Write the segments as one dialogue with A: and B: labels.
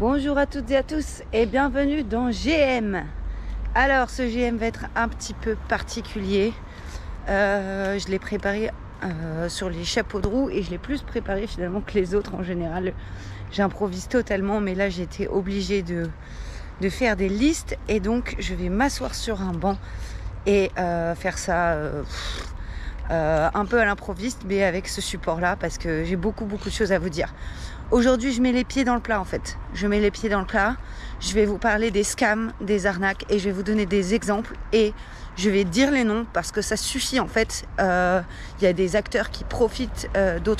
A: Bonjour à toutes et à tous et bienvenue dans GM. Alors ce GM va être un petit peu particulier. Je l'ai préparé sur les chapeaux de roue et je l'ai plus préparé finalement que les autres en général. J'improvise totalement, mais là j'ai été obligée de faire des listes et donc je vais m'asseoir sur un banc et faire ça un peu à l'improviste, mais avec ce support là parce que j'ai beaucoup de choses à vous dire. Aujourd'hui, je mets les pieds dans le plat en fait. Je mets les pieds dans le plat. Je vais vous parler des scams, des arnaques et je vais vous donner des exemples et je vais dire les noms parce que ça suffit en fait. Il y a des acteurs qui profitent de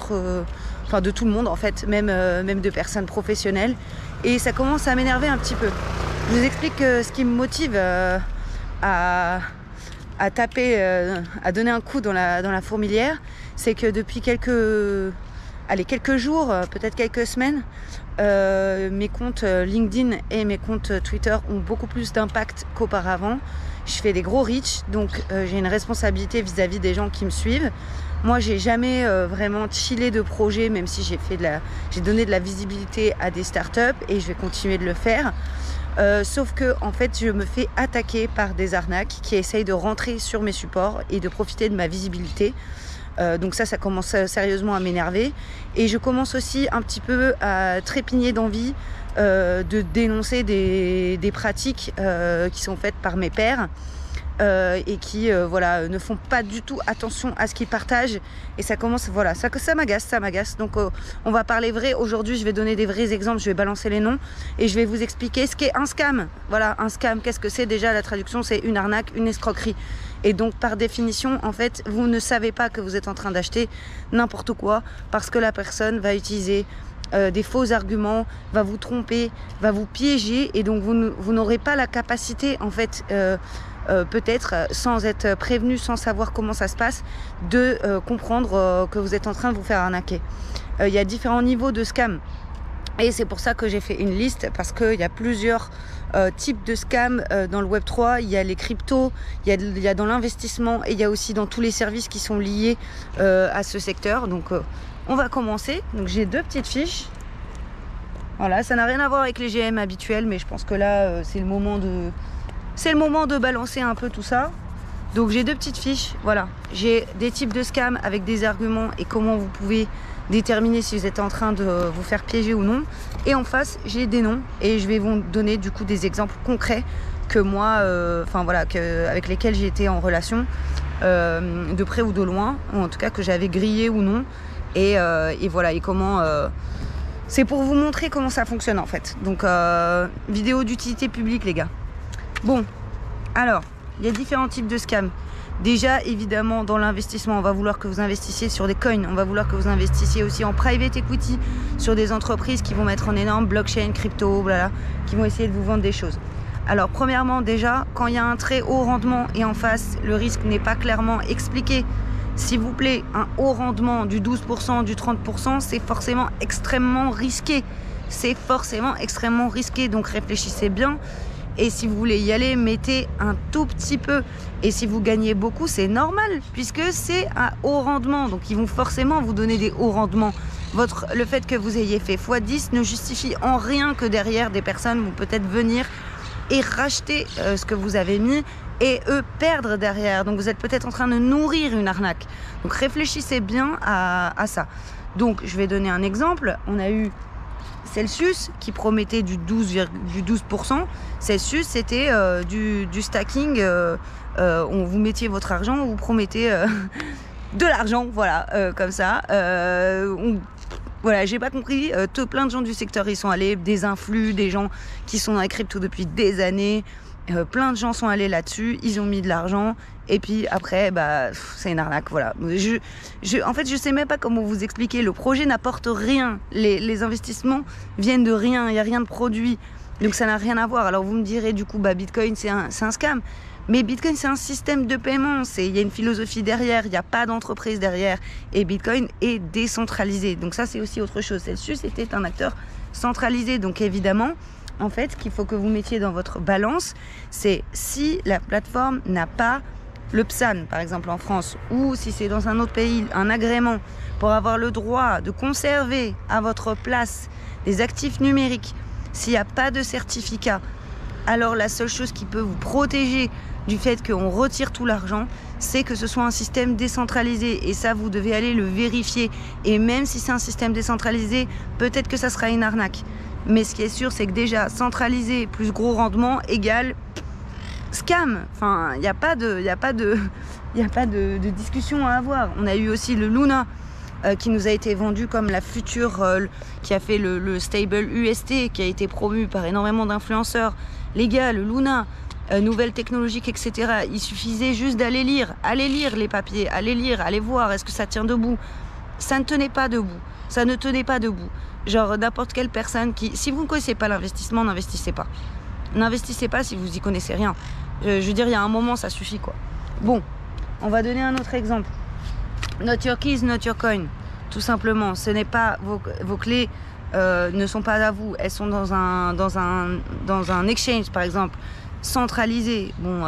A: tout le monde en fait, même de personnes professionnelles et ça commence à m'énerver un petit peu. Je vous explique ce qui me motive à donner un coup dans la fourmilière, c'est que depuis quelques jours, peut-être quelques semaines, mes comptes LinkedIn et mes comptes Twitter ont beaucoup plus d'impact qu'auparavant. Je fais des gros reach, donc j'ai une responsabilité vis-à-vis des gens qui me suivent. Moi, j'ai jamais vraiment chillé de projet, même si j'ai donné de la visibilité à des startups et je vais continuer de le faire. Sauf que en fait, je me fais attaquer par des arnaques qui essayent de rentrer sur mes supports et de profiter de ma visibilité. Donc ça commence sérieusement à m'énerver et je commence aussi un petit peu à trépigner d'envie de dénoncer des pratiques qui sont faites par mes pairs et qui ne font pas du tout attention à ce qu'ils partagent et ça commence, ça m'agace. Donc on va parler vrai aujourd'hui, je vais donner des vrais exemples, je vais balancer les noms et je vais vous expliquer ce qu'est un scam. Voilà, un scam, qu'est-ce que c'est? Déjà, la traduction, c'est une arnaque, une escroquerie. Et donc par définition, en fait, vous ne savez pas que vous êtes en train d'acheter n'importe quoi parce que la personne va utiliser des faux arguments, va vous tromper, va vous piéger et donc vous n'aurez pas la capacité en fait peut-être sans être prévenu, sans savoir comment ça se passe, de comprendre que vous êtes en train de vous faire arnaquer. Il y a différents niveaux de scam et c'est pour ça que j'ai fait une liste parce qu'il y a plusieurs types de scams dans le Web3. Il y a les cryptos, il y a dans l'investissement et il y a aussi dans tous les services qui sont liés à ce secteur. Donc on va commencer. Donc j'ai deux petites fiches. Voilà, ça n'a rien à voir avec les GM habituels, mais je pense que là c'est le moment de balancer un peu tout ça. Donc j'ai deux petites fiches. Voilà, j'ai des types de scams avec des arguments et comment vous pouvez déterminer si vous êtes en train de vous faire piéger ou non. Et en face, j'ai des noms et je vais vous donner du coup des exemples concrets que moi, avec lesquels j'ai été en relation de près ou de loin, ou en tout cas que j'avais grillé ou non. Et voilà, et comment c'est pour vous montrer comment ça fonctionne en fait. Donc vidéo d'utilité publique les gars. Bon, alors il y a différents types de scams. Déjà, évidemment, dans l'investissement, on va vouloir que vous investissiez sur des coins, on va vouloir que vous investissiez aussi en private equity, sur des entreprises qui vont mettre en énorme blockchain, crypto, blabla, qui vont essayer de vous vendre des choses. Alors, premièrement, déjà, quand il y a un très haut rendement et en face, le risque n'est pas clairement expliqué, s'il vous plaît, un haut rendement du 12%, du 30%, c'est forcément extrêmement risqué. C'est forcément extrêmement risqué, donc réfléchissez bien. Et si vous voulez y aller, mettez un tout petit peu. Et si vous gagnez beaucoup, c'est normal, puisque c'est un haut rendement. Donc, ils vont forcément vous donner des hauts rendements. Le fait que vous ayez fait x10 ne justifie en rien que derrière, des personnes vont peut-être venir et racheter ce que vous avez mis et eux perdre derrière. Donc, vous êtes peut-être en train de nourrir une arnaque. Donc, réfléchissez bien à ça. Donc, je vais donner un exemple. On a eu Celsius qui promettait du 12%. Celsius, c'était du stacking. Vous mettiez votre argent, on vous promettait de l'argent, voilà, comme ça. Voilà, j'ai pas compris. Plein de gens du secteur y sont allés, des influx, des gens qui sont dans la crypto depuis des années. Plein de gens sont allés là-dessus, ils ont mis de l'argent et puis après, c'est une arnaque, voilà. En fait, je sais même pas comment vous expliquer. Le projet n'apporte rien. Les investissements viennent de rien. Il n'y a rien de produit. Donc ça n'a rien à voir. Alors vous me direz du coup, Bitcoin, c'est un scam. Mais Bitcoin, c'est un système de paiement. Il y a une philosophie derrière. Il n'y a pas d'entreprise derrière. Et Bitcoin est décentralisé. Donc ça, c'est aussi autre chose. Celsius était un acteur centralisé. Donc évidemment, en fait, ce qu'il faut que vous mettiez dans votre balance, c'est si la plateforme n'a pas le PSAN, par exemple en France, ou si c'est dans un autre pays, un agrément pour avoir le droit de conserver à votre place des actifs numériques. S'il n'y a pas de certificat, alors la seule chose qui peut vous protéger du fait qu'on retire tout l'argent, c'est que ce soit un système décentralisé. Et ça, vous devez aller le vérifier. Et même si c'est un système décentralisé, peut-être que ça sera une arnaque. Mais ce qui est sûr, c'est que déjà, centralisé plus gros rendement égale scam. Enfin, il n'y a pas de discussion à avoir. On a eu aussi le Luna qui nous a été vendu comme la future, qui a fait le stable UST, qui a été promu par énormément d'influenceurs. Les gars, le Luna, nouvelles technologiques, etc. Il suffisait juste d'aller lire les papiers, aller voir, est-ce que ça tient debout? Ça ne tenait pas debout. Ça ne tenait pas debout. Genre, n'importe quelle personne qui... Si vous ne connaissez pas l'investissement, n'investissez pas. N'investissez pas si vous y connaissez rien. Je veux dire, il y a un moment, ça suffit, quoi. Bon, on va donner un autre exemple. Not your keys, not your coin. Tout simplement, ce n'est pas... Vos clés ne sont pas à vous. Elles sont dans un exchange, par exemple, centralisé. Bon,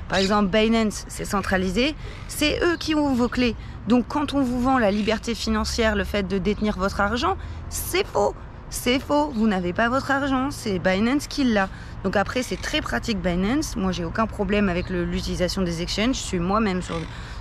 A: par exemple, Binance, c'est centralisé. C'est eux qui ont vos clés. Donc, quand on vous vend la liberté financière, le fait de détenir votre argent, c'est faux. C'est faux. Vous n'avez pas votre argent. C'est Binance qui l'a. Donc après, c'est très pratique Binance. Moi, j'ai aucun problème avec l'utilisation des exchanges. Je suis moi-même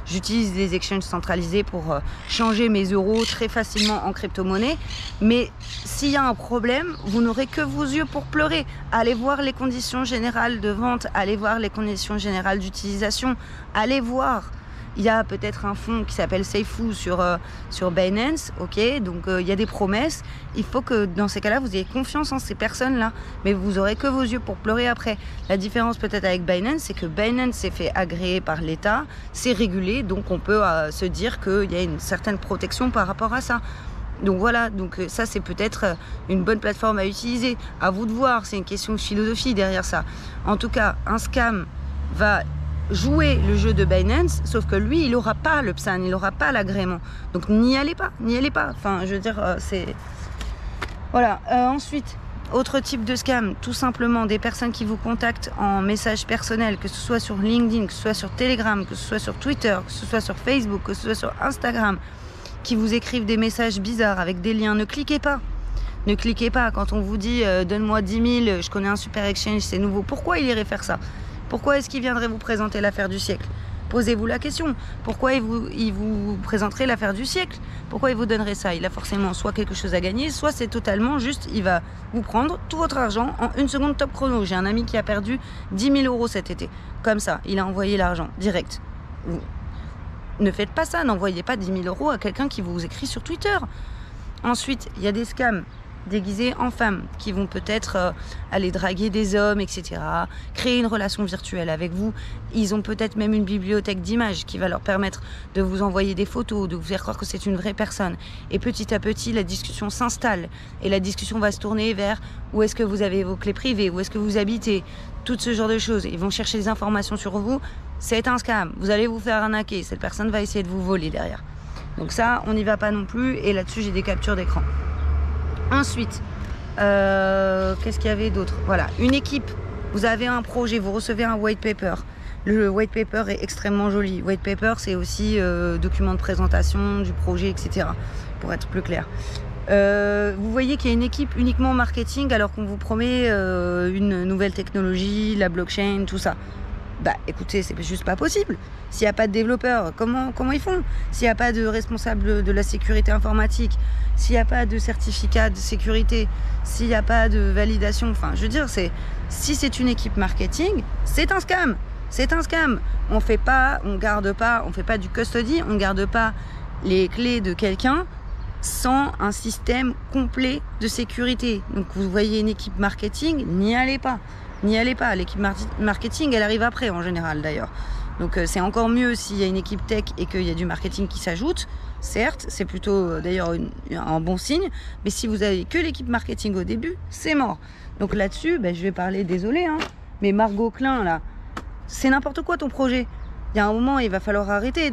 A: j'utilise des exchanges centralisés pour changer mes euros très facilement en crypto-monnaie. Mais s'il y a un problème, vous n'aurez que vos yeux pour pleurer. Allez voir les conditions générales de vente. Allez voir les conditions générales d'utilisation. Allez voir. Il y a peut-être un fonds qui s'appelle Seifu sur Binance, ok, donc il y a des promesses. Il faut que dans ces cas-là, vous ayez confiance en ces personnes-là, mais vous aurez que vos yeux pour pleurer après. La différence peut-être avec Binance, c'est que Binance s'est fait agréer par l'État, c'est régulé, donc on peut se dire qu'il y a une certaine protection par rapport à ça. Donc voilà, donc ça c'est peut-être une bonne plateforme à utiliser. À vous de voir, c'est une question de philosophie derrière ça. En tout cas, un scam va jouer le jeu de Binance, sauf que lui, il n'aura pas le PSAN, il n'aura pas l'agrément. Donc n'y allez pas. Enfin, je veux dire, c'est... Voilà. Ensuite, autre type de scam, tout simplement des personnes qui vous contactent en message personnel, que ce soit sur LinkedIn, que ce soit sur Telegram, que ce soit sur Twitter, que ce soit sur Facebook, que ce soit sur Instagram, qui vous écrivent des messages bizarres avec des liens. Ne cliquez pas. Ne cliquez pas. Quand on vous dit donne-moi 10 000, je connais un super exchange, c'est nouveau. Pourquoi il irait faire ça? Pourquoi est-ce qu'il viendrait vous présenter l'affaire du siècle? Posez-vous la question. Pourquoi il vous présenterait l'affaire du siècle? Pourquoi il vous donnerait ça? Il a forcément soit quelque chose à gagner, soit c'est totalement juste, il va vous prendre tout votre argent en une seconde top chrono. J'ai un ami qui a perdu 10 000 euros cet été. Comme ça, il a envoyé l'argent direct. Ne faites pas ça, n'envoyez pas 10 000 euros à quelqu'un qui vous écrit sur Twitter. Ensuite, il y a des scams déguisés en femmes qui vont peut-être aller draguer des hommes, etc. Créer une relation virtuelle avec vous. Ils ont peut-être même une bibliothèque d'images qui va leur permettre de vous envoyer des photos, de vous faire croire que c'est une vraie personne. Et petit à petit, la discussion s'installe. Et la discussion va se tourner vers où est-ce que vous avez vos clés privées, où est-ce que vous habitez, tout ce genre de choses. Ils vont chercher des informations sur vous. C'est un scam. Vous allez vous faire arnaquer. Cette personne va essayer de vous voler derrière. Donc ça, on n'y va pas non plus. Et là-dessus, j'ai des captures d'écran. Ensuite, qu'est-ce qu'il y avait d'autre? Voilà, une équipe, vous avez un projet, vous recevez un white paper. Le white paper est extrêmement joli. White paper, c'est aussi document de présentation du projet, etc. Pour être plus clair. Vous voyez qu'il y a une équipe uniquement marketing alors qu'on vous promet une nouvelle technologie, la blockchain, tout ça. Bah écoutez, c'est juste pas possible. S'il n'y a pas de développeurs, comment ils font? S'il n'y a pas de responsable de la sécurité informatique, s'il n'y a pas de certificat de sécurité, s'il n'y a pas de validation, enfin je veux dire, si c'est une équipe marketing, c'est un scam. C'est un scam. On fait pas du custody, on garde pas les clés de quelqu'un sans un système complet de sécurité. Donc vous voyez une équipe marketing, n'y allez pas. N'y allez pas, l'équipe marketing, elle arrive après en général d'ailleurs. Donc c'est encore mieux s'il y a une équipe tech et qu'il y a du marketing qui s'ajoute. Certes, c'est plutôt d'ailleurs un bon signe, mais si vous avez que l'équipe marketing au début, c'est mort. Donc là-dessus, je vais parler, désolé, mais Margot Klein, là, c'est n'importe quoi ton projet. Il y a un moment, il va falloir arrêter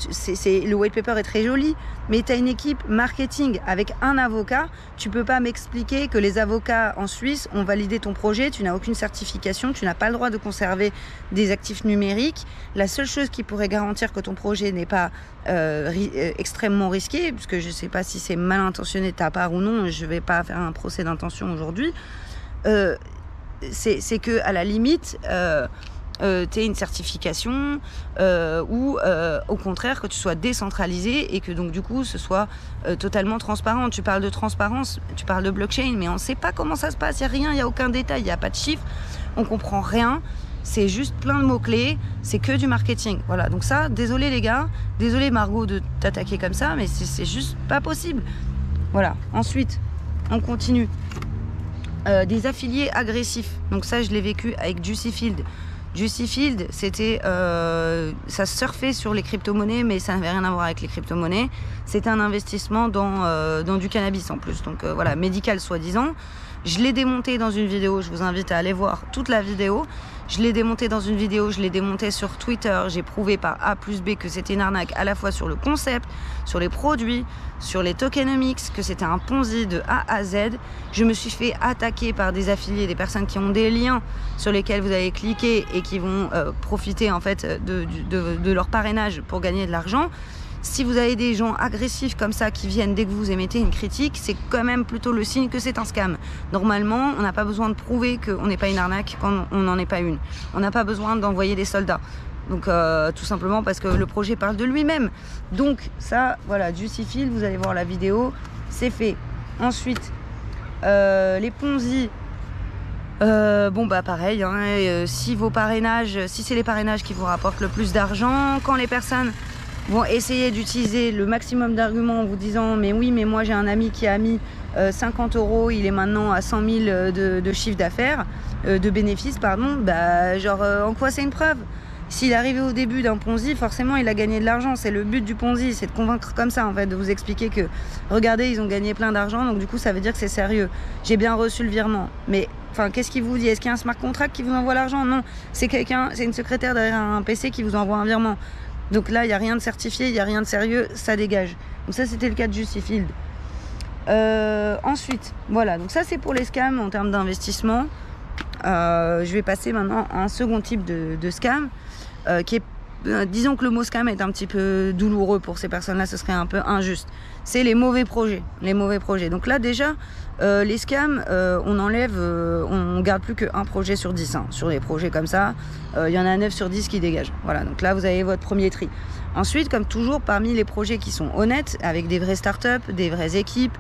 A: le white paper est très joli, mais tu as une équipe marketing avec un avocat. Tu peux pas m'expliquer que les avocats en Suisse ont validé ton projet, tu n'as aucune certification, tu n'as pas le droit de conserver des actifs numériques. La seule chose qui pourrait garantir que ton projet n'est pas extrêmement risqué, puisque je ne sais pas si c'est mal intentionné de ta part ou non, je ne vais pas faire un procès d'intention aujourd'hui, c'est que à la limite... tu aies une certification ou au contraire que tu sois décentralisé et que donc du coup ce soit totalement transparent. Tu parles de transparence, tu parles de blockchain, mais on ne sait pas comment ça se passe, il n'y a rien, il n'y a aucun détail, il n'y a pas de chiffres, on comprend rien, c'est juste plein de mots-clés, c'est que du marketing. Voilà, donc ça, désolé les gars, désolé Margot de t'attaquer comme ça, mais c'est juste pas possible. Voilà, ensuite, on continue. Des affiliés agressifs, donc ça je l'ai vécu avec Juicy Field. Juicy Field, c'était, ça surfait sur les crypto-monnaies, mais ça n'avait rien à voir avec les crypto-monnaies. C'était un investissement dans du cannabis en plus, donc voilà, médical soi-disant. Je l'ai démonté dans une vidéo, je vous invite à aller voir toute la vidéo. Je l'ai démonté dans une vidéo, je l'ai démonté sur Twitter. J'ai prouvé par A plus B que c'était une arnaque à la fois sur le concept, sur les produits, sur les tokenomics, que c'était un Ponzi de A à Z. Je me suis fait attaquer par des affiliés, des personnes qui ont des liens sur lesquels vous allez cliquer et qui vont profiter en fait de leur parrainage pour gagner de l'argent. Si vous avez des gens agressifs comme ça qui viennent dès que vous émettez une critique, c'est quand même plutôt le signe que c'est un scam. Normalement, on n'a pas besoin de prouver qu'on n'est pas une arnaque quand on n'en est pas une. On n'a pas besoin d'envoyer des soldats. Donc tout simplement parce que le projet parle de lui-même. Donc ça, voilà, Juicy Field, vous allez voir la vidéo, c'est fait. Ensuite, les Ponzi. Bon bah pareil, hein, si vos parrainages, si c'est les parrainages qui vous rapportent le plus d'argent, quand les personnes vont essayer d'utiliser le maximum d'arguments en vous disant mais oui mais moi j'ai un ami qui a mis 50 €, il est maintenant à 100 000 de chiffre d'affaires, de bénéfices pardon, bah genre en quoi c'est une preuve? S'il est arrivé au début d'un Ponzi, forcément il a gagné de l'argent, c'est le but du Ponzi, c'est de convaincre comme ça en fait, de vous expliquer que regardez ils ont gagné plein d'argent donc du coup ça veut dire que c'est sérieux, j'ai bien reçu le virement, mais enfin qu'est-ce qu'il vous dit? Est-ce qu'il y a un smart contract qui vous envoie l'argent? Non, c'est quelqu'un, c'est une secrétaire derrière un PC qui vous envoie un virement. Donc là, il n'y a rien de certifié, il n'y a rien de sérieux, ça dégage. Donc ça, c'était le cas de Juicy Field. Ensuite, voilà, donc ça, c'est pour les scams en termes d'investissement. Je vais passer maintenant à un second type de scam, qui est, disons que le mot scam est un petit peu douloureux pour ces personnes-là, ce serait un peu injuste. C'est les mauvais projets, Donc là, déjà, les scams, on enlève, on garde plus qu'un projet sur 10. Hein. Sur les projets comme ça, il y en a 9 sur 10 qui dégagent. Voilà, donc là, vous avez votre premier tri. Ensuite, comme toujours, parmi les projets qui sont honnêtes, avec des vraies startups, des vraies équipes,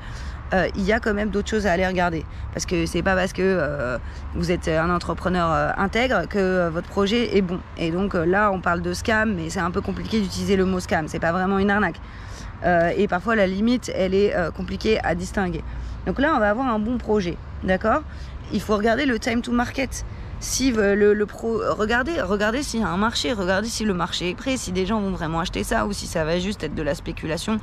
A: il y a quand même d'autres choses à aller regarder. Parce que c'est pas parce que vous êtes un entrepreneur intègre que votre projet est bon. Et donc là, on parle de scam, mais c'est un peu compliqué d'utiliser le mot scam. C'est pas vraiment une arnaque. Et parfois, la limite, elle est compliquée à distinguer. Donc là, on va avoir un bon projet, d'accord? Il faut regarder le time to market. Si regardez s'il y a un marché, regardez si le marché est prêt, si des gens vont vraiment acheter ça ou si ça va juste être de la spéculation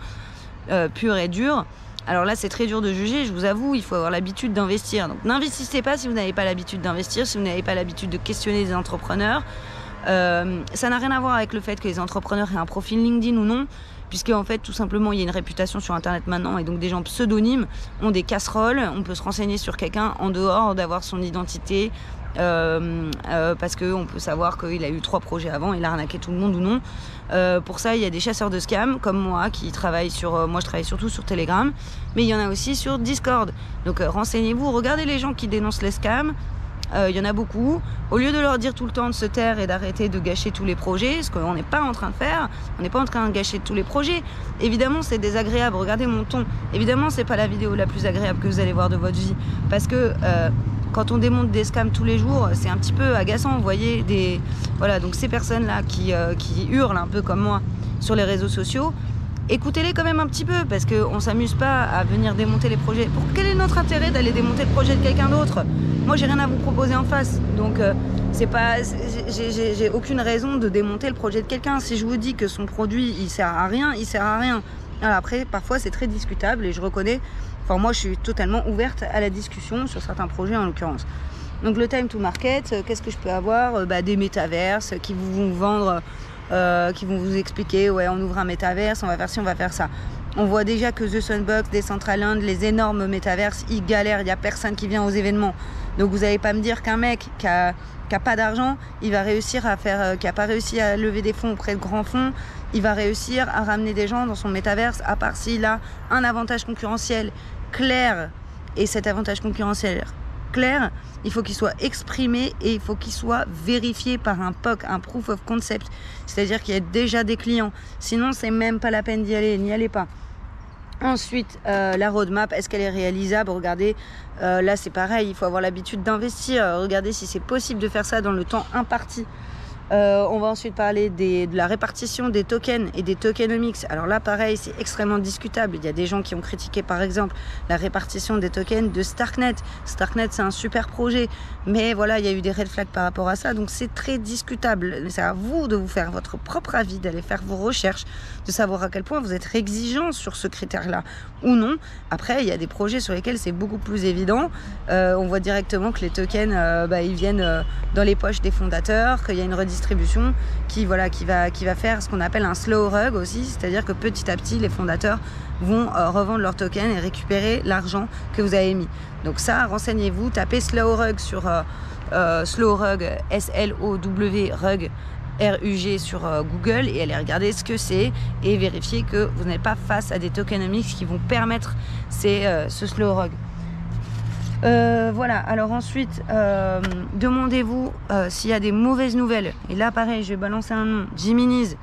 A: pure et dure. Alors là, c'est très dur de juger, je vous avoue, il faut avoir l'habitude d'investir. Donc n'investissez pas si vous n'avez pas l'habitude d'investir, si vous n'avez pas l'habitude de questionner des entrepreneurs. Ça n'a rien à voir avec le fait que les entrepreneurs aient un profil LinkedIn ou non, puisque en fait tout simplement il y a une réputation sur internet maintenant et donc des gens pseudonymes ont des casseroles, on peut se renseigner sur quelqu'un en dehors d'avoir son identité, parce qu'on peut savoir qu'il a eu 3 projets avant, il a arnaqué tout le monde ou non. Pour ça il y a des chasseurs de scams comme moi qui travaillent sur, moi je travaille surtout sur Telegram, mais il y en a aussi sur Discord, donc renseignez-vous, regardez les gens qui dénoncent les scams. Il y en a beaucoup. Au lieu de leur dire tout le temps de se taire et d'arrêter de gâcher tous les projets, ce qu'on n'est pas en train de faire, on n'est pas en train de gâcher tous les projets. Évidemment, c'est désagréable. Regardez mon ton. Évidemment, c'est pas la vidéo la plus agréable que vous allez voir de votre vie, parce que quand on démonte des scams tous les jours, c'est un petit peu agaçant. Vous voyez voilà. Donc ces personnes-là qui hurlent un peu comme moi sur les réseaux sociaux, écoutez-les quand même un petit peu, parce qu'on ne s'amuse pas à venir démonter les projets. Quel est notre intérêt d'aller démonter le projet de quelqu'un d'autre? Moi, j'ai rien à vous proposer en face. Donc, j'ai aucune raison de démonter le projet de quelqu'un. Si je vous dis que son produit, il sert à rien, il sert à rien. Alors après, parfois, c'est très discutable et je reconnais... Enfin, moi, je suis totalement ouverte à la discussion sur certains projets, en l'occurrence. Donc, le time to market, qu'est-ce que je peux avoir? Des métaverses qui vont vous vendre qui vont vous expliquer, ouais, on ouvre un métaverse, on va faire ci, on va faire ça. On voit déjà que The Sandbox, Decentraland, les énormes métaverses, ils galèrent, il n'y a personne qui vient aux événements. Donc vous n'allez pas me dire qu'un mec qui a pas d'argent, il va réussir à faire, qui n'a pas réussi à lever des fonds auprès de grands fonds, il va réussir à ramener des gens dans son métaverse, à part s'il a un avantage concurrentiel clair. Et cet avantage concurrentiel clair, il faut qu'il soit exprimé et il faut qu'il soit vérifié par un POC, un Proof of Concept. C'est-à-dire qu'il y a déjà des clients. Sinon, c'est même pas la peine d'y aller, n'y allez pas. Ensuite, la roadmap, est-ce qu'elle est réalisable? Regardez, là c'est pareil, il faut avoir l'habitude d'investir. Regardez si c'est possible de faire ça dans le temps imparti. On va ensuite parler de la répartition des tokens et des tokenomics. Alors là, pareil, c'est extrêmement discutable. Il y a des gens qui ont critiqué, par exemple, la répartition des tokens de Starknet. Starknet, c'est un super projet, mais voilà, il y a eu des red flags par rapport à ça, donc c'est très discutable. C'est à vous de vous faire votre propre avis, d'aller faire vos recherches, de savoir à quel point vous êtes exigeant sur ce critère-là ou non. Après, il y a des projets sur lesquels c'est beaucoup plus évident. On voit directement que les tokens, ils viennent dans les poches des fondateurs, qu'il y a une redistribution qui va faire ce qu'on appelle un slow rug aussi, c'est-à-dire que petit à petit, les fondateurs vont revendre leurs tokens et récupérer l'argent que vous avez mis. Donc ça, renseignez-vous, tapez slow rug sur slow rug, S-L-O-W rug, RUG sur Google et allez regarder ce que c'est et vérifier que vous n'êtes pas face à des tokenomics qui vont permettre ce slow rug. Voilà, alors ensuite, demandez-vous s'il y a des mauvaises nouvelles. Et là, pareil, je vais balancer un nom. Jimmy's,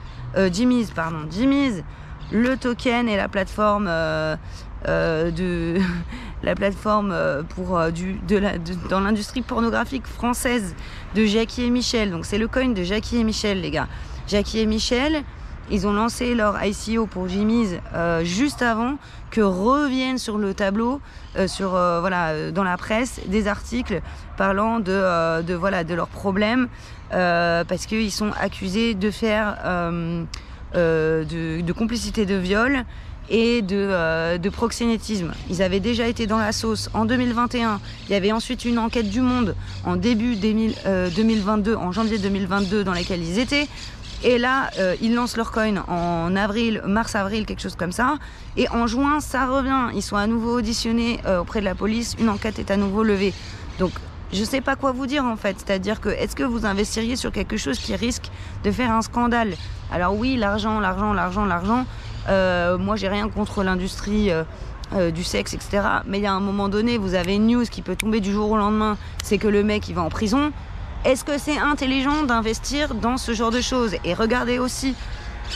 A: le token et la plateforme dans l'industrie pornographique française de Jackie et Michel. Donc c'est le coin de Jackie et Michel, les gars. Jackie et Michel, ils ont lancé leur ICO pour Jimmy's juste avant que reviennent sur le tableau, dans la presse, des articles parlant de leurs problèmes parce qu'ils sont accusés de faire de complicité de viol et de proxénétisme. Ils avaient déjà été dans la sauce en 2021. Il y avait ensuite une enquête du Monde en début 2022, en janvier 2022, dans laquelle ils étaient. Et là, ils lancent leur coin en mars-avril, quelque chose comme ça. Et en juin, ça revient. Ils sont à nouveau auditionnés auprès de la police. Une enquête est à nouveau levée. Donc, je sais pas quoi vous dire en fait. C'est-à-dire que, est-ce que vous investiriez sur quelque chose qui risque de faire un scandale? Alors oui, l'argent. Moi, j'ai rien contre l'industrie du sexe, etc. Mais il y a un moment donné, vous avez une news qui peut tomber du jour au lendemain. C'est que le mec, il va en prison. Est-ce que c'est intelligent d'investir dans ce genre de choses? Et regardez aussi,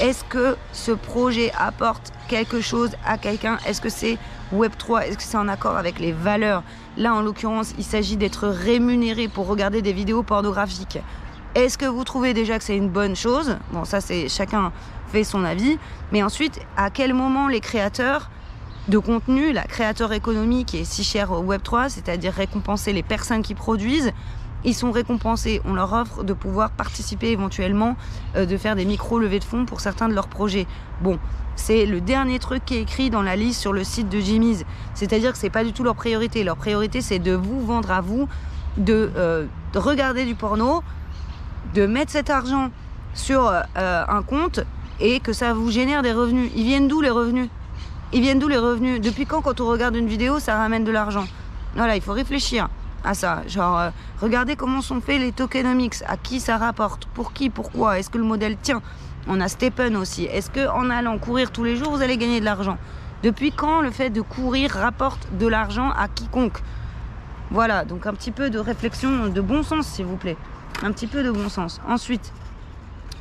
A: est-ce que ce projet apporte quelque chose à quelqu'un? Est-ce que c'est Web3? Est-ce que c'est en accord avec les valeurs? Là, en l'occurrence, il s'agit d'être rémunéré pour regarder des vidéos pornographiques. Est-ce que vous trouvez déjà que c'est une bonne chose? Bon, ça, c'est chacun fait son avis. Mais ensuite, à quel moment les créateurs de contenu, la créateur économie qui est si chère au Web3, c'est-à-dire récompenser les personnes qui produisent, ils sont récompensés, on leur offre de pouvoir participer éventuellement, de faire des micro-levées de fonds pour certains de leurs projets. Bon, c'est le dernier truc qui est écrit dans la liste sur le site de Jimmy's. C'est-à-dire que c'est pas du tout leur priorité. Leur priorité, c'est de vous vendre à vous, de regarder du porno, de mettre cet argent sur un compte et que ça vous génère des revenus. Ils viennent d'où les revenus? Depuis quand on regarde une vidéo, ça ramène de l'argent? Voilà, il faut réfléchir à ça. Genre, regardez comment sont faits les tokenomics, à qui ça rapporte, pour qui, pourquoi, est-ce que le modèle tient? On a Stephen aussi. Est-ce qu'en allant courir tous les jours, vous allez gagner de l'argent? Depuis quand le fait de courir rapporte de l'argent à quiconque? Voilà, donc un petit peu de réflexion, de bon sens, s'il vous plaît. Un petit peu de bon sens. Ensuite,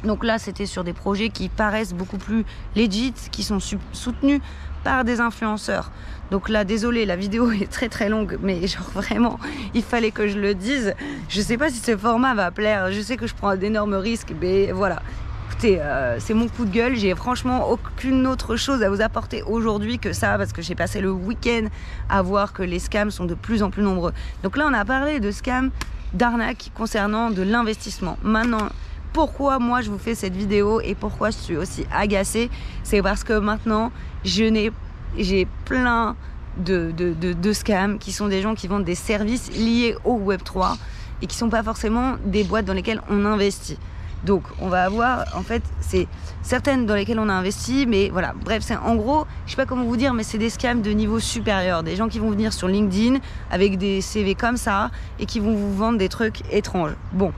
A: donc là, c'était sur des projets qui paraissent beaucoup plus legit, qui sont soutenus par des influenceurs. Donc là, désolé, la vidéo est très très longue, mais genre vraiment, il fallait que je le dise. Je sais pas si ce format va plaire, je sais que je prends d'énormes risques, mais voilà. Écoutez, c'est mon coup de gueule, j'ai franchement aucune autre chose à vous apporter aujourd'hui que ça, parce que j'ai passé le week-end à voir que les scams sont de plus en plus nombreux. Donc là, on a parlé de scams, d'arnaques concernant de l'investissement. Maintenant, pourquoi moi je vous fais cette vidéo et pourquoi je suis aussi agacée, c'est parce que maintenant j'ai plein de scams qui sont des gens qui vendent des services liés au Web3 et qui sont pas forcément des boîtes dans lesquelles on investit. Donc on va avoir, en fait, c'est certaines dans lesquelles on a investi, mais voilà, bref, c'est en gros, je sais pas comment vous dire, mais c'est des scams de niveau supérieur, des gens qui vont venir sur LinkedIn avec des CV comme ça et qui vont vous vendre des trucs étranges. Bon,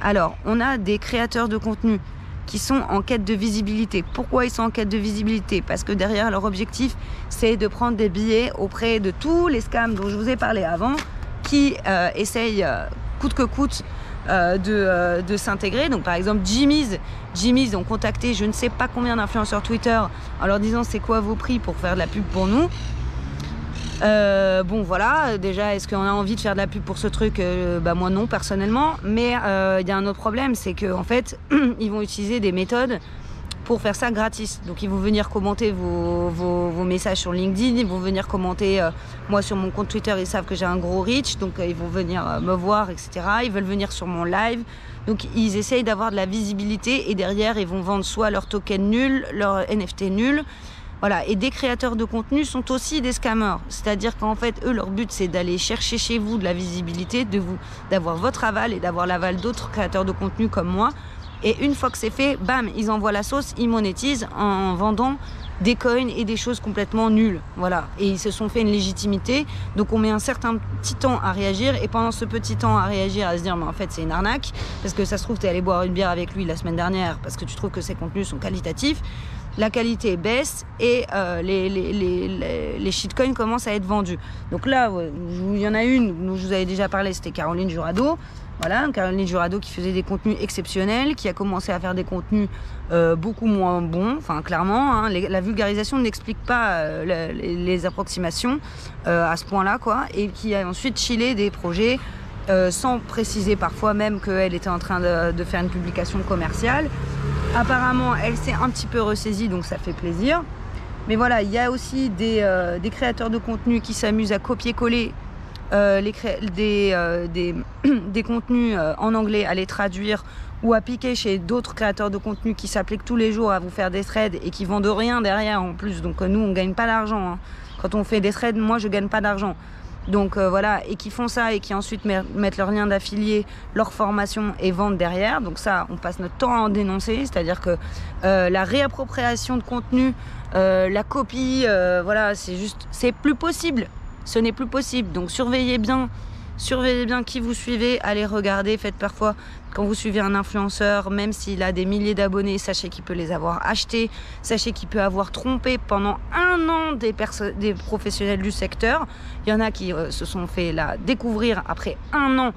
A: alors on a des créateurs de contenu qui sont en quête de visibilité. Pourquoi ils sont en quête de visibilité? Parce que derrière leur objectif, c'est de prendre des billets auprès de tous les scams dont je vous ai parlé avant, qui essayent coûte que coûte de s'intégrer. Donc par exemple Jimmy's ont contacté je ne sais pas combien d'influenceurs Twitter en leur disant c'est quoi vos prix pour faire de la pub pour nous. Bon voilà, déjà est-ce qu'on a envie de faire de la pub pour ce truc? Moi non personnellement, mais il y a un autre problème, c'est que en fait ils vont utiliser des méthodes pour faire ça gratis. Donc ils vont venir commenter vos messages sur LinkedIn, ils vont venir commenter moi sur mon compte Twitter, ils savent que j'ai un gros reach, donc ils vont venir me voir, etc. Ils veulent venir sur mon live, donc ils essayent d'avoir de la visibilité et derrière ils vont vendre soit leur token nul, leur NFT nul. Voilà, et des créateurs de contenu sont aussi des scammers. C'est-à-dire qu'en fait, eux, leur but, c'est d'aller chercher chez vous de la visibilité, d'avoir votre aval et d'avoir l'aval d'autres créateurs de contenu comme moi. Et une fois que c'est fait, bam, ils envoient la sauce, ils monétisent en vendant des coins et des choses complètement nulles. Voilà, et ils se sont fait une légitimité. Donc on met un certain petit temps à réagir. Et pendant ce petit temps à réagir, à se dire, mais en fait, c'est une arnaque. Parce que ça se trouve, tu es allé boire une bière avec lui la semaine dernière parce que tu trouves que ses contenus sont qualitatifs. La qualité baisse et les shitcoins commencent à être vendus. Donc là, il y en a une, dont je vous avais déjà parlé, c'était Caroline Jurado. Voilà, Caroline Jurado qui faisait des contenus exceptionnels, qui a commencé à faire des contenus beaucoup moins bons, enfin clairement. Hein, la vulgarisation n'explique pas les approximations à ce point-là, quoi, et qui a ensuite chillé des projets sans préciser parfois même qu'elle était en train de faire une publication commerciale. Apparemment, elle s'est un petit peu ressaisie, donc ça fait plaisir. Mais voilà, il y a aussi des créateurs de contenu qui s'amusent à copier-coller des contenus en anglais, à les traduire ou à piquer chez d'autres créateurs de contenu qui s'appliquent tous les jours à vous faire des threads et qui vendent rien derrière en plus. Donc nous, on gagne pas d'argent. Hein. Quand on fait des threads, moi, je gagne pas d'argent. Donc voilà, et qui font ça et qui ensuite mettent leur lien d'affilié, leur formation et vendent derrière. Donc ça, on passe notre temps à en dénoncer, c'est-à-dire que la réappropriation de contenu, la copie, voilà, c'est plus possible. Ce n'est plus possible. Donc surveillez bien qui vous suivez, allez regarder, faites parfois quand vous suivez un influenceur, même s'il a des milliers d'abonnés, sachez qu'il peut les avoir achetés, sachez qu'il peut avoir trompé pendant 1 an des professionnels du secteur. Il y en a qui se sont fait découvrir après 1 an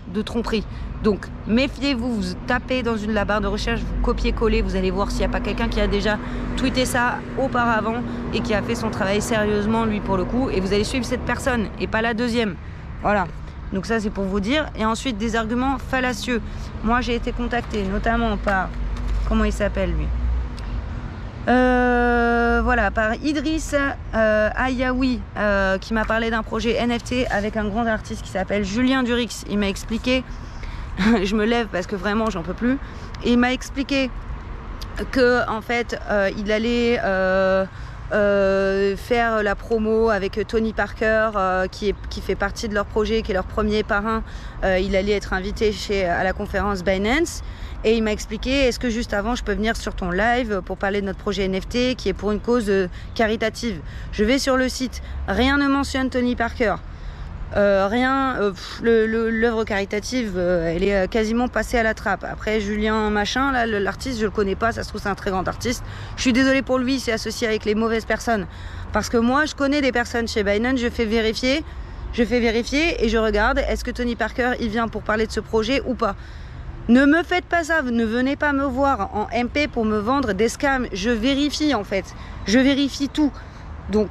A: de tromperie. Donc méfiez-vous, vous tapez dans la barre de recherche, vous copiez-collez, vous allez voir s'il n'y a pas quelqu'un qui a déjà tweeté ça auparavant et qui a fait son travail sérieusement, lui pour le coup, et vous allez suivre cette personne et pas la deuxième. Voilà, donc ça c'est pour vous dire. Et ensuite des arguments fallacieux. Moi j'ai été contactée notamment par, comment il s'appelle lui, voilà, par Idriss Ayaoui qui m'a parlé d'un projet NFT avec un grand artiste qui s'appelle Julien Durix. Il m'a expliqué, je me lève parce que vraiment j'en peux plus, et il m'a expliqué que en fait il allait faire la promo avec Tony Parker qui fait partie de leur projet, qui est leur premier parrain. Il allait être invité à la conférence Binance et il m'a expliqué, est-ce que juste avant je peux venir sur ton live pour parler de notre projet NFT qui est pour une cause caritative. Je vais sur le site, rien ne mentionne Tony Parker. Rien, l'œuvre caritative, elle est quasiment passée à la trappe. Après Julien machin, là, l'artiste, je le connais pas, ça se trouve c'est un très grand artiste. Je suis désolée pour lui, c'est associé avec les mauvaises personnes. Parce que moi, je connais des personnes chez Binance, je fais vérifier et je regarde, est-ce que Tony Parker, il vient pour parler de ce projet ou pas. Ne me faites pas ça, ne venez pas me voir en MP pour me vendre des scams. Je vérifie en fait, je vérifie tout. Donc,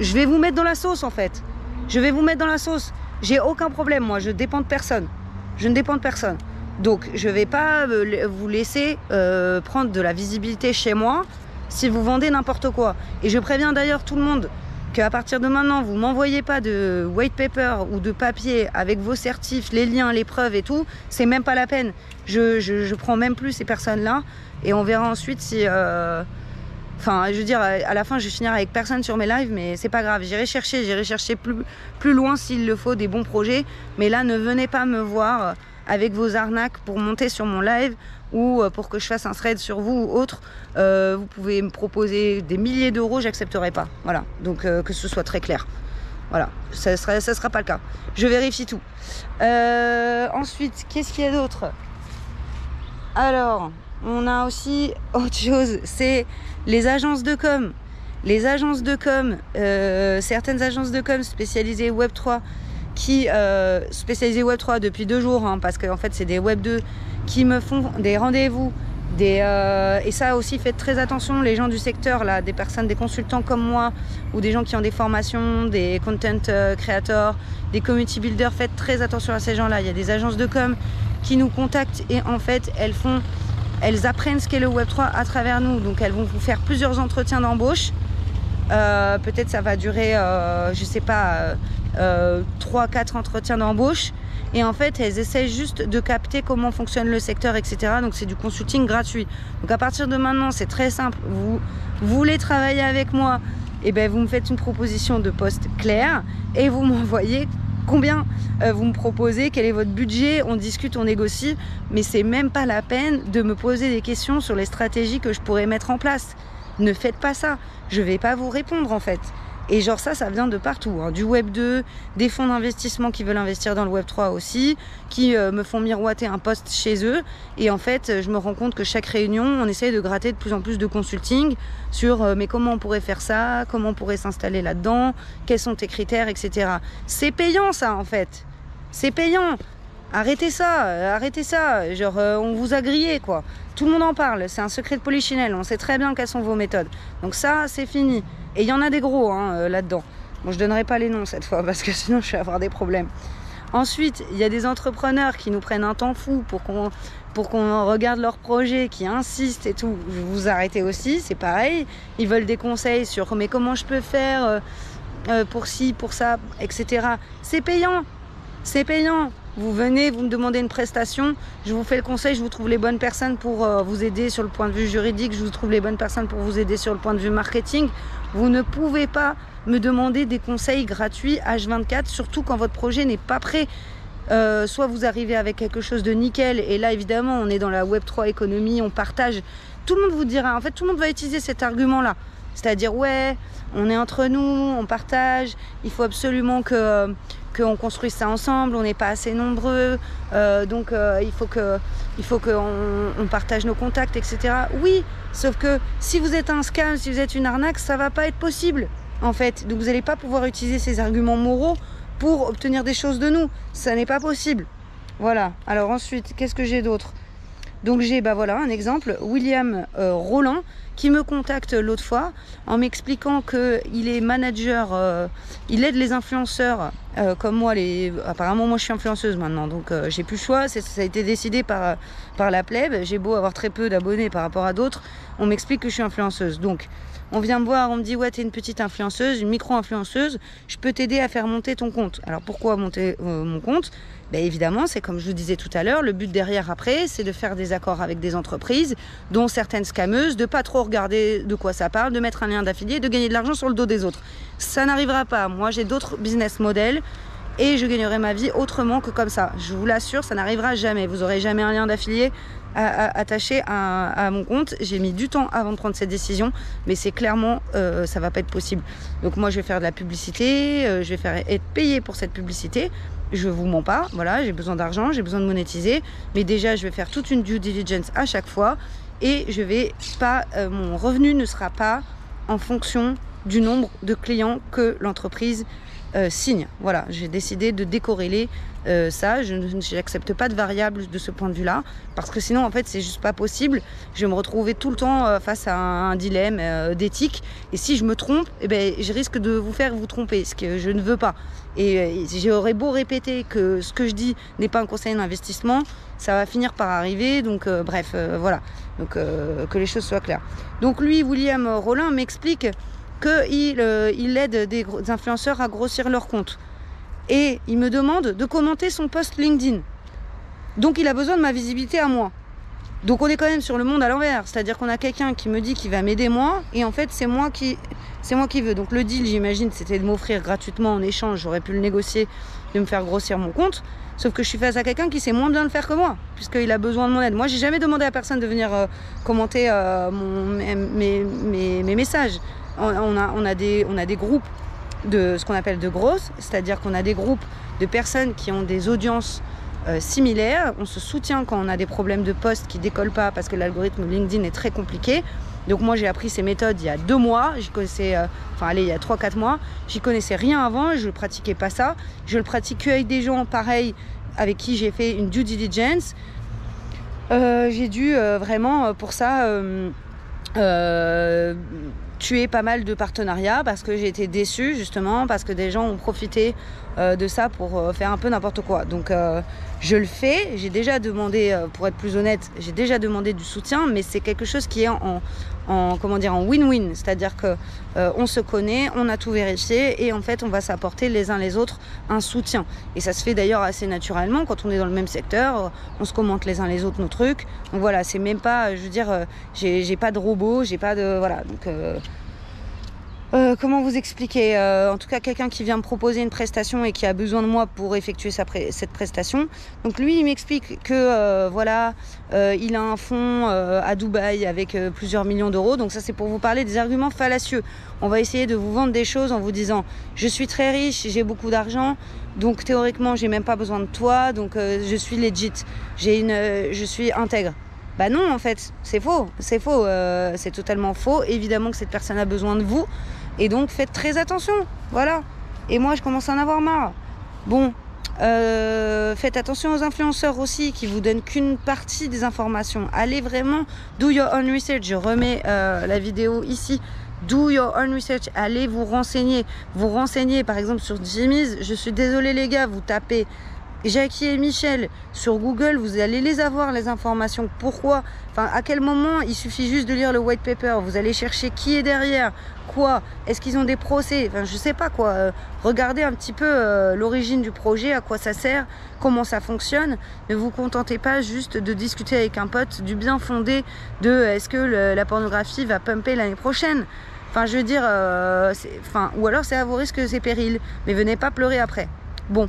A: je vais vous mettre dans la sauce en fait. Je vais vous mettre dans la sauce. J'ai aucun problème, moi. Je dépends de personne. Je ne dépends de personne. Donc, je ne vais pas vous laisser prendre de la visibilité chez moi si vous vendez n'importe quoi. Et je préviens d'ailleurs tout le monde qu'à partir de maintenant, vous ne m'envoyez pas de white paper ou de papier avec vos certifs, les liens, les preuves et tout. C'est même pas la peine. Je prends même plus ces personnes-là. Et on verra ensuite si... Enfin, je veux dire, à la fin, je vais finir avec personne sur mes lives, mais c'est pas grave. J'irai chercher plus loin s'il le faut des bons projets. Mais là, ne venez pas me voir avec vos arnaques pour monter sur mon live ou pour que je fasse un thread sur vous ou autre, vous pouvez me proposer des milliers d'euros, j'accepterai pas. Voilà, donc que ce soit très clair. Voilà, ça sera pas le cas. Je vérifie tout. Ensuite, qu'est-ce qu'il y a d'autre? Alors, on a aussi autre chose, c'est les agences de com. Les agences de com, certaines agences de com spécialisées Web3 qui spécialisées Web3 depuis 2 jours, hein, parce qu'en fait c'est des Web2 qui me font des rendez-vous, et ça aussi faites très attention, les gens du secteur là, des personnes, des consultants comme moi ou des gens qui ont des formations, des content creators, des community builders, faites très attention à ces gens-là. Il y a des agences de com qui nous contactent et en fait elles apprennent ce qu'est le Web3 à travers nous, donc elles vont vous faire plusieurs entretiens d'embauche. Peut-être ça va durer, je sais pas, 3-4 entretiens d'embauche. Et en fait, elles essaient juste de capter comment fonctionne le secteur, etc. Donc c'est du consulting gratuit. Donc à partir de maintenant, c'est très simple. Vous voulez travailler avec moi, et ben vous me faites une proposition de poste claire et vous m'envoyez combien vous me proposez, quel est votre budget, on discute, on négocie. Mais c'est même pas la peine de me poser des questions sur les stratégies que je pourrais mettre en place. Ne faites pas ça. Je vais pas vous répondre en fait. Et genre ça vient de partout, hein. Du Web 2, des fonds d'investissement qui veulent investir dans le Web 3 aussi, qui me font miroiter un poste chez eux. Et en fait, je me rends compte que chaque réunion, on essaye de gratter de plus en plus de consulting sur mais comment on pourrait faire ça, comment on pourrait s'installer là-dedans, quels sont tes critères, etc. C'est payant ça en fait. C'est payant. Arrêtez ça. Genre on vous a grillé quoi. Tout le monde en parle, c'est un secret de polichinelle, on sait très bien quelles sont vos méthodes. Donc ça, c'est fini. Et il y en a des gros hein, là-dedans. Bon, je donnerai pas les noms cette fois parce que sinon je vais avoir des problèmes. Ensuite, il y a des entrepreneurs qui nous prennent un temps fou pour qu'on regarde leurs projets, qui insistent et tout. Vous arrêtez aussi, c'est pareil. Ils veulent des conseils sur mais comment je peux faire pour ci, pour ça, etc. C'est payant. C'est payant. Vous venez, vous me demandez une prestation, je vous fais le conseil, je vous trouve les bonnes personnes pour vous aider sur le point de vue juridique, je vous trouve les bonnes personnes pour vous aider sur le point de vue marketing. Vous ne pouvez pas me demander des conseils gratuits H24, surtout quand votre projet n'est pas prêt. Soit vous arrivez avec quelque chose de nickel, et là évidemment on est dans la Web3 économie, on partage. Tout le monde vous dira, en fait tout le monde va utiliser cet argument-là. C'est-à-dire ouais, on est entre nous, on partage, il faut absolument qu'on construise ça ensemble, on n'est pas assez nombreux, donc il faut qu'on partage nos contacts, etc. Oui, sauf que si vous êtes un scam, si vous êtes une arnaque, ça va pas être possible, en fait. Donc vous n'allez pas pouvoir utiliser ces arguments moraux pour obtenir des choses de nous. Ça n'est pas possible. Voilà. Alors ensuite, qu'est-ce que j'ai d'autre? Donc j'ai, bah voilà, un exemple, William Roland, qui me contacte l'autre fois en m'expliquant qu'il est manager, il aide les influenceurs comme moi. Apparemment, moi je suis influenceuse maintenant, donc j'ai plus le choix. Ça a été décidé par la plèbe. J'ai beau avoir très peu d'abonnés par rapport à d'autres, on m'explique que je suis influenceuse. Donc on vient me voir, on me dit ouais, t'es une petite influenceuse, une micro-influenceuse, je peux t'aider à faire monter ton compte. Alors pourquoi monter mon compte? Ben évidemment, c'est comme je vous disais tout à l'heure, le but derrière après, c'est de faire des accords avec des entreprises, dont certaines scameuses, de pas trop regarder de quoi ça parle, de mettre un lien d'affilié, de gagner de l'argent sur le dos des autres. Ça n'arrivera pas. Moi, j'ai d'autres business models et je gagnerai ma vie autrement que comme ça. Je vous l'assure, ça n'arrivera jamais. Vous aurez jamais un lien d'affilié attaché à mon compte. J'ai mis du temps avant de prendre cette décision, mais c'est clairement, ça va pas être possible. Donc moi, je vais faire de la publicité, je vais être payée pour cette publicité. Je vous mens pas, voilà, j'ai besoin d'argent, j'ai besoin de monétiser, mais déjà je vais faire toute une due diligence à chaque fois et je vais pas, mon revenu ne sera pas en fonction du nombre de clients que l'entreprise signe. Voilà, j'ai décidé de décorréler ça. Je n'accepte pas de variable de ce point de vue-là, parce que sinon, en fait, c'est juste pas possible. Je vais me retrouver tout le temps face à un dilemme d'éthique. Et si je me trompe, eh ben, je risque de vous faire vous tromper, ce que je ne veux pas. Et j'aurais beau répéter que ce que je dis n'est pas un conseil d'investissement, ça va finir par arriver. Donc, bref, voilà. Donc, que les choses soient claires. Donc, lui, William Rollin, m'explique qu'il aide des influenceurs à grossir leur compte. Et il me demande de commenter son post LinkedIn. Donc il a besoin de ma visibilité à moi. Donc on est quand même sur le monde à l'envers, c'est-à-dire qu'on a quelqu'un qui me dit qu'il va m'aider moi, et en fait c'est moi qui veux. Donc le deal, j'imagine, c'était de m'offrir gratuitement en échange, j'aurais pu le négocier, de me faire grossir mon compte, sauf que je suis face à quelqu'un qui sait moins bien le faire que moi, puisqu'il a besoin de mon aide. Moi j'ai jamais demandé à personne de venir commenter mes messages. On a des groupes de ce qu'on appelle de grosses, c'est-à-dire qu'on a des groupes de personnes qui ont des audiences similaires. On se soutient quand on a des problèmes de post qui décollent pas parce que l'algorithme LinkedIn est très compliqué. Donc moi j'ai appris ces méthodes il y a 2 mois, j'y connaissais, il y a 3-4 mois, j'y connaissais rien avant, je ne pratiquais pas ça. Je le pratique qu'avec des gens pareils avec qui j'ai fait une due diligence. J'ai dû vraiment pour ça tuer pas mal de partenariats parce que j'ai été déçue justement, parce que des gens ont profité de ça pour faire un peu n'importe quoi. Donc je le fais, j'ai déjà demandé, pour être plus honnête, j'ai déjà demandé du soutien, mais c'est quelque chose qui est en win-win, c'est-à-dire que on se connaît, on a tout vérifié et en fait on va s'apporter les uns les autres un soutien. Et ça se fait d'ailleurs assez naturellement quand on est dans le même secteur, on se commente les uns les autres nos trucs. Donc voilà, c'est même pas, je veux dire, j'ai pas de robot, j'ai pas de, voilà, donc comment vous expliquer, en tout cas quelqu'un qui vient me proposer une prestation et qui a besoin de moi pour effectuer cette prestation. Donc lui il m'explique que il a un fonds à Dubaï avec plusieurs millions d'euros. Donc ça c'est pour vous parler des arguments fallacieux. On va essayer de vous vendre des choses en vous disant je suis très riche, j'ai beaucoup d'argent, donc théoriquement j'ai même pas besoin de toi, donc je suis legit, je suis intègre. Bah non, en fait, c'est faux, c'est totalement faux. Évidemment que cette personne a besoin de vous, et donc faites très attention, voilà. Et moi, je commence à en avoir marre. Bon, faites attention aux influenceurs aussi, qui vous donnent qu'une partie des informations. Allez vraiment, do your own research. Je remets la vidéo ici. Do your own research. Allez vous renseigner. Vous renseignez, par exemple, sur Jimmy's. Je suis désolée, les gars, vous tapez Jackie et Michel sur Google, vous allez les avoir, les informations. Pourquoi? Enfin, à quel moment? Il suffit juste de lire le white paper. Vous allez chercher qui est derrière, quoi, est-ce qu'ils ont des procès, enfin je sais pas quoi. Regardez un petit peu l'origine du projet, à quoi ça sert, comment ça fonctionne. Ne vous contentez pas juste de discuter avec un pote du bien fondé de est-ce que la pornographie va pumper l'année prochaine. Enfin je veux dire, ou alors c'est à vos risques et périls, mais venez pas pleurer après. Bon.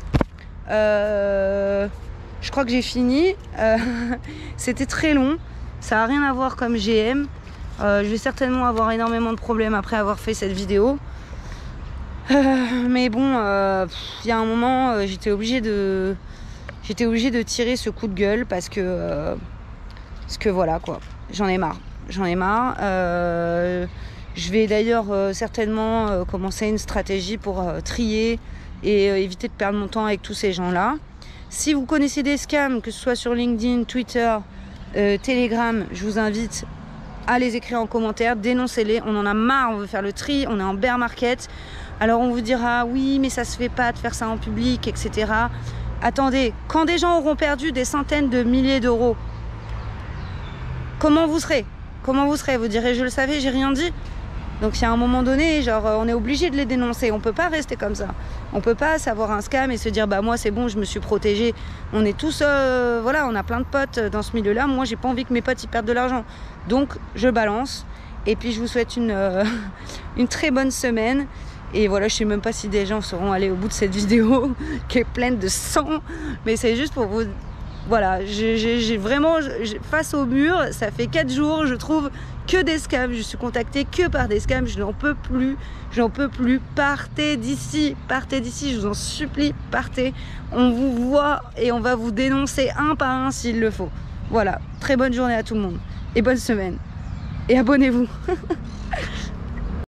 A: Je crois que j'ai fini. C'était très long, ça n'a rien à voir comme GM. Je vais certainement avoir énormément de problèmes après avoir fait cette vidéo. Mais bon, il y a un moment, j'étais obligée de tirer ce coup de gueule parce que voilà quoi, j'en ai marre. Je vais d'ailleurs certainement commencer une stratégie pour trier et éviter de perdre mon temps avec tous ces gens-là. Si vous connaissez des scams, que ce soit sur LinkedIn, Twitter, Telegram, je vous invite à les écrire en commentaire, dénoncez-les. On en a marre, on veut faire le tri, on est en bear market. Alors on vous dira oui, mais ça se fait pas de faire ça en public, etc. Attendez, quand des gens auront perdu des centaines de milliers d'euros, comment vous serez? Vous direz je le savais, j'ai rien dit. Donc il y a un moment donné, genre on est obligé de les dénoncer. On peut pas rester comme ça. On peut pas savoir un scam et se dire bah moi c'est bon, je me suis protégée. On est tous, voilà, on a plein de potes dans ce milieu-là. Moi j'ai pas envie que mes potes y perdent de l'argent. Donc je balance. Et puis je vous souhaite une très bonne semaine. Et voilà, je sais même pas si des gens seront allés au bout de cette vidéo qui est pleine de sang. Mais c'est juste pour vous... Voilà, j'ai vraiment... face au mur, ça fait 4 jours, je trouve que des scams. Je suis contactée que par des scams. Je n'en peux plus. Partez d'ici, je vous en supplie, partez. On vous voit et on va vous dénoncer un par un s'il le faut. Voilà, très bonne journée à tout le monde. Et bonne semaine. Et abonnez-vous.